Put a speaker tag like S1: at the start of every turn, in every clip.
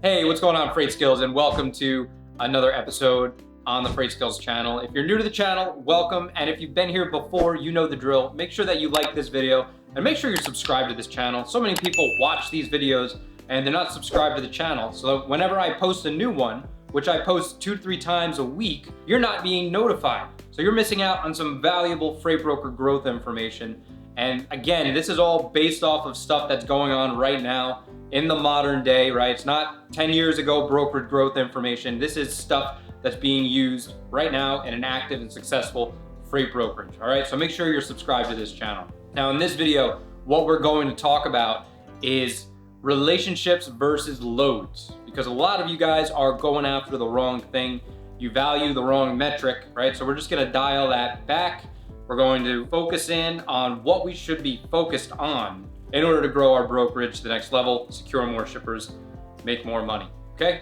S1: Hey, what's going on, Freightskills, and welcome to another episode on the Freightskills channel. If you're new to the channel, welcome, and if you've been here before, you know the drill. Make sure that you like this video, and make sure you're subscribed to this channel. So many people watch these videos, and they're not subscribed to the channel, so whenever I post a new one, which I post 2 to 3 times a week, you're not being notified. So you're missing out on some valuable freight broker growth information. And again, this is all based off of stuff that's going on right now in the modern day, right? It's not 10 years ago brokerage growth information. This is stuff that's being used right now in an active and successful freight brokerage, all right? So make sure you're subscribed to this channel. Now in this video, what we're going to talk about is relationships versus loads, because a lot of you guys are going after the wrong thing. You value the wrong metric, right? So we're just gonna dial that back. We're going to focus in on what we should be focused on in order to grow our brokerage to the next level, secure more shippers, make more money, okay?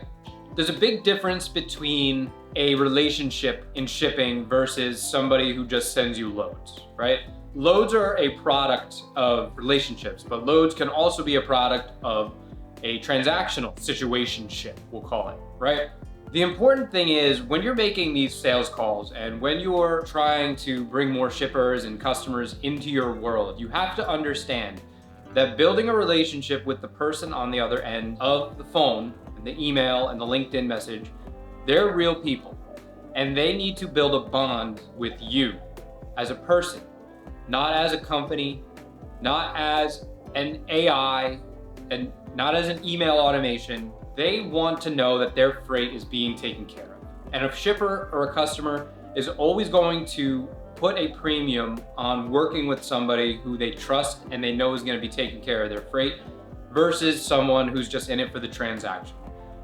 S1: There's a big difference between a relationship in shipping versus somebody who just sends you loads, right? Loads are a product of relationships, but loads can also be a product of a transactional situationship, we'll call it, right? The important thing is when you're making these sales calls and when you're trying to bring more shippers and customers into your world, you have to understand that building a relationship with the person on the other end of the phone, and the email and the LinkedIn message, they're real people and they need to build a bond with you as a person, not as a company, not as an AI, and not as an email automation. They want to know that their freight is being taken care of. And a shipper or a customer is always going to put a premium on working with somebody who they trust and they know is going to be taking care of their freight versus someone who's just in it for the transaction.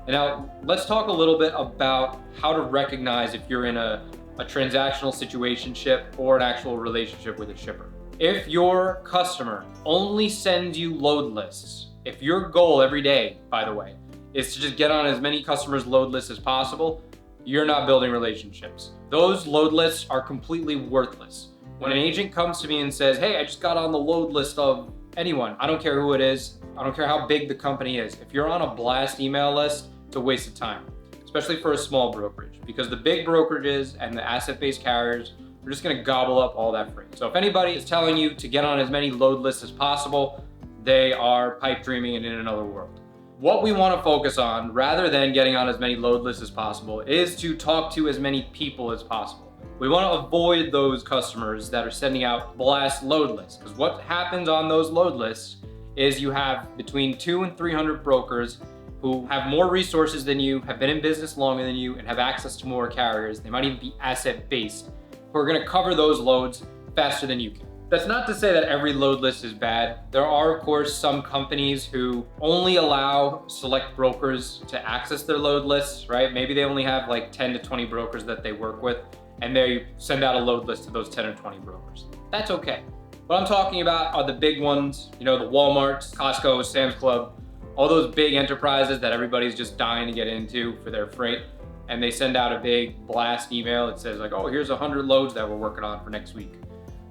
S1: And now let's talk a little bit about how to recognize if you're in a transactional situationship or an actual relationship with a shipper. If your customer only sends you load lists, if your goal every day, by the way, is to just get on as many customers' load lists as possible, you're not building relationships. Those load lists are completely worthless. When an agent comes to me and says, hey, I just got on the load list of anyone, I don't care who it is, I don't care how big the company is. If you're on a blast email list, it's a waste of time, especially for a small brokerage, because the big brokerages and the asset-based carriers are just gonna gobble up all that freight. So if anybody is telling you to get on as many load lists as possible, they are pipe dreaming and in another world. What we want to focus on, rather than getting on as many load lists as possible, is to talk to as many people as possible. We want to avoid those customers that are sending out blast load lists, because what happens on those load lists is you have between 200 and 300 brokers who have more resources than you, have been in business longer than you, and have access to more carriers. They might even be asset-based, who are going to cover those loads faster than you can. That's not to say that every load list is bad. There are, of course, some companies who only allow select brokers to access their load lists, right? Maybe they only have like 10 to 20 brokers that they work with, and they send out a load list to those 10 or 20 brokers. That's okay. What I'm talking about are the big ones, you know, the Walmarts, Costco, Sam's Club, all those big enterprises that everybody's just dying to get into for their freight. And they send out a big blast email that says like, oh, here's 100 loads that we're working on for next week.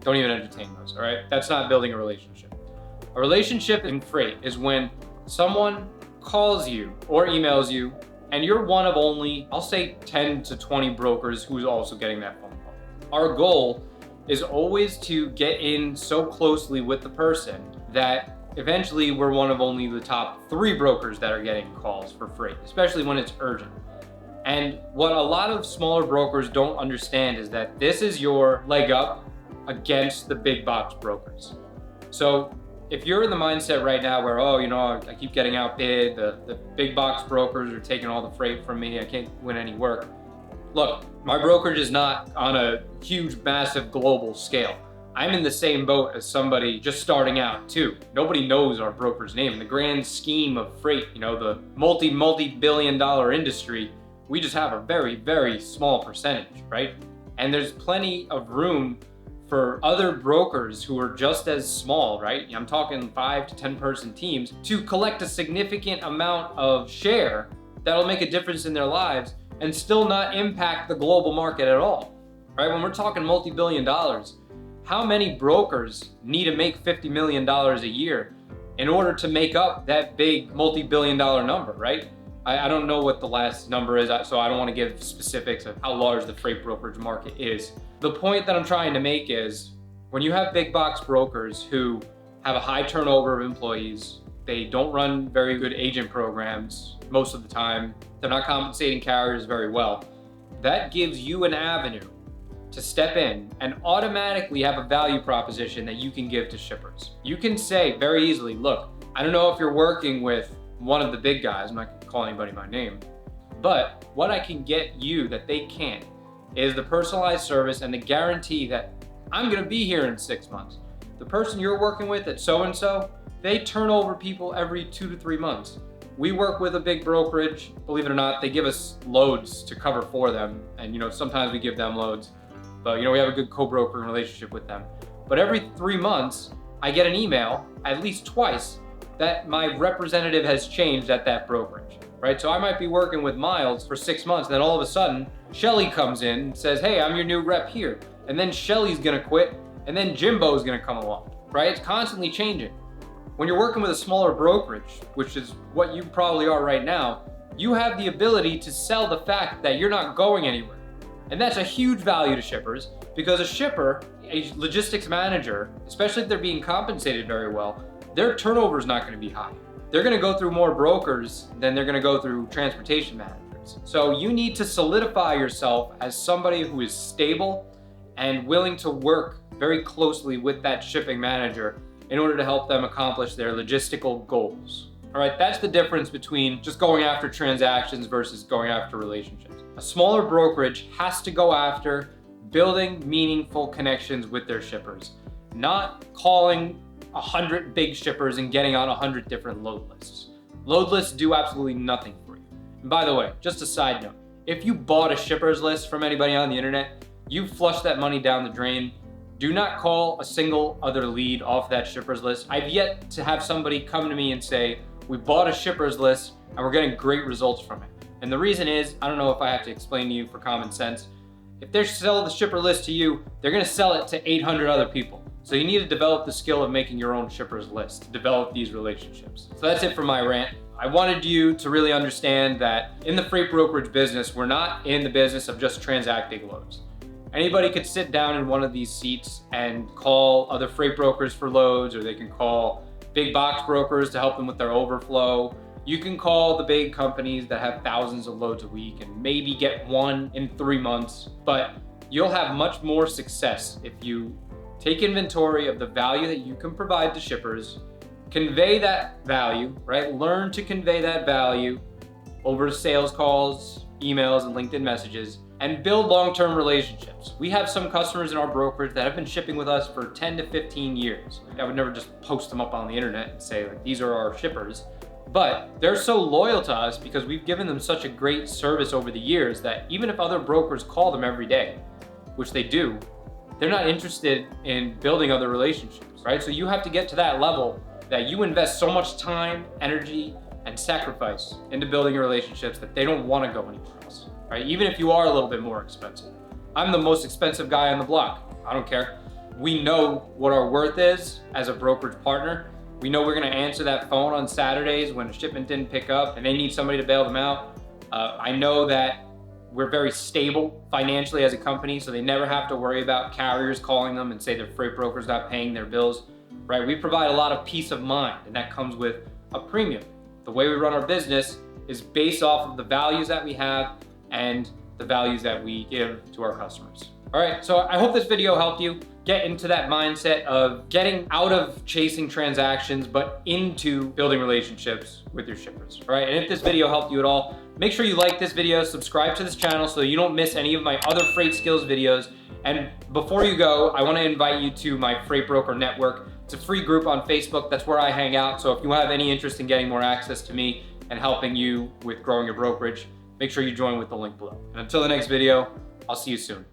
S1: Don't even entertain those, all right? That's not building a relationship. A relationship in freight is when someone calls you or emails you and you're one of only, I'll say 10 to 20 brokers who's also getting that phone call. Our goal is always to get in so closely with the person that eventually we're one of only the top 3 brokers that are getting calls for freight, especially when it's urgent. And what a lot of smaller brokers don't understand is that this is your leg up against the big box brokers. So if you're in the mindset right now where, oh, you know, I keep getting outbid, the big box brokers are taking all the freight from me, I can't win any work. Look, my brokerage is not on a huge, massive global scale. I'm in the same boat as somebody just starting out too. Nobody knows our broker's name. In the grand scheme of freight, you know, the multi-billion-dollar industry, we just have a very, very small percentage, right? And there's plenty of room for other brokers who are just as small, right? I'm talking 5 to 10 person teams to collect a significant amount of share that'll make a difference in their lives and still not impact the global market at all, right? When we're talking multi-billion dollars, how many brokers need to make $50 million a year in order to make up that big multi-billion dollar number, right? I don't know what the last number is, so I don't want to give specifics of how large the freight brokerage market is. The point that I'm trying to make is when you have big box brokers who have a high turnover of employees, they don't run very good agent programs most of the time, they're not compensating carriers very well, that gives you an avenue to step in and automatically have a value proposition that you can give to shippers. You can say very easily, look, I don't know if you're working with one of the big guys, I'm not gonna call anybody by name, but what I can get you that they can't is the personalized service and the guarantee that I'm gonna be here in 6 months. The person you're working with at so-and-so, they turn over people every 2 to 3 months. We work with a big brokerage, believe it or not, they give us loads to cover for them. And sometimes we give them loads, but we have a good co-brokering relationship with them. But every 3 months, I get an email, at least twice, that my representative has changed at that brokerage, right? So I might be working with Miles for 6 months, and then all of a sudden, Shelly comes in and says, hey, I'm your new rep here. And then Shelly's gonna quit, and then Jimbo's gonna come along, right? It's constantly changing. When you're working with a smaller brokerage, which is what you probably are right now, you have the ability to sell the fact that you're not going anywhere. And that's a huge value to shippers, because a shipper, a logistics manager, especially if they're being compensated very well, their turnover is not going to be high. They're going to go through more brokers than they're going to go through transportation managers. So you need to solidify yourself as somebody who is stable and willing to work very closely with that shipping manager in order to help them accomplish their logistical goals. All right, that's the difference between just going after transactions versus going after relationships. A smaller brokerage has to go after building meaningful connections with their shippers, not calling 100 big shippers and getting on 100 different load lists. Load lists do absolutely nothing for you. And by the way, just a side note, if you bought a shipper's list from anybody on the internet, you flushed that money down the drain. Do not call a single other lead off that shipper's list. I've yet to have somebody come to me and say, we bought a shipper's list and we're getting great results from it. And the reason is, I don't know if I have to explain to you for common sense, if they sell the shipper list to you, they're gonna sell it to 800 other people. So you need to develop the skill of making your own shipper's list to develop these relationships. So that's it for my rant. I wanted you to really understand that in the freight brokerage business, we're not in the business of just transacting loads. Anybody could sit down in one of these seats and call other freight brokers for loads, or they can call big box brokers to help them with their overflow. You can call the big companies that have thousands of loads a week and maybe get one in 3 months, but you'll have much more success if you take inventory of the value that you can provide to shippers, convey that value, right? Learn to convey that value over sales calls, emails, and LinkedIn messages, and build long-term relationships. We have some customers in our brokerage that have been shipping with us for 10 to 15 years. I would never just post them up on the internet and say, like, these are our shippers. But they're so loyal to us because we've given them such a great service over the years that even if other brokers call them every day, which they do, they're not interested in building other relationships, right? So you have to get to that level that you invest so much time, energy, and sacrifice into building your relationships that they don't want to go anywhere else, right? Even if you are a little bit more expensive. I'm the most expensive guy on the block. I don't care. We know what our worth is as a brokerage partner. We know we're gonna answer that phone on Saturdays when a shipment didn't pick up and they need somebody to bail them out. I know that we're very stable financially as a company, so they never have to worry about carriers calling them and say their freight broker's not paying their bills, right? We provide a lot of peace of mind, and that comes with a premium. The way we run our business is based off of the values that we have and the values that we give to our customers. All right, so I hope this video helped you get into that mindset of getting out of chasing transactions, but into building relationships with your shippers, all right? And if this video helped you at all, make sure you like this video, subscribe to this channel so you don't miss any of my other freight skills videos. And before you go, I wanna invite you to my Freight Broker Network. It's a free group on Facebook, that's where I hang out. So if you have any interest in getting more access to me and helping you with growing your brokerage, make sure you join with the link below. And until the next video, I'll see you soon.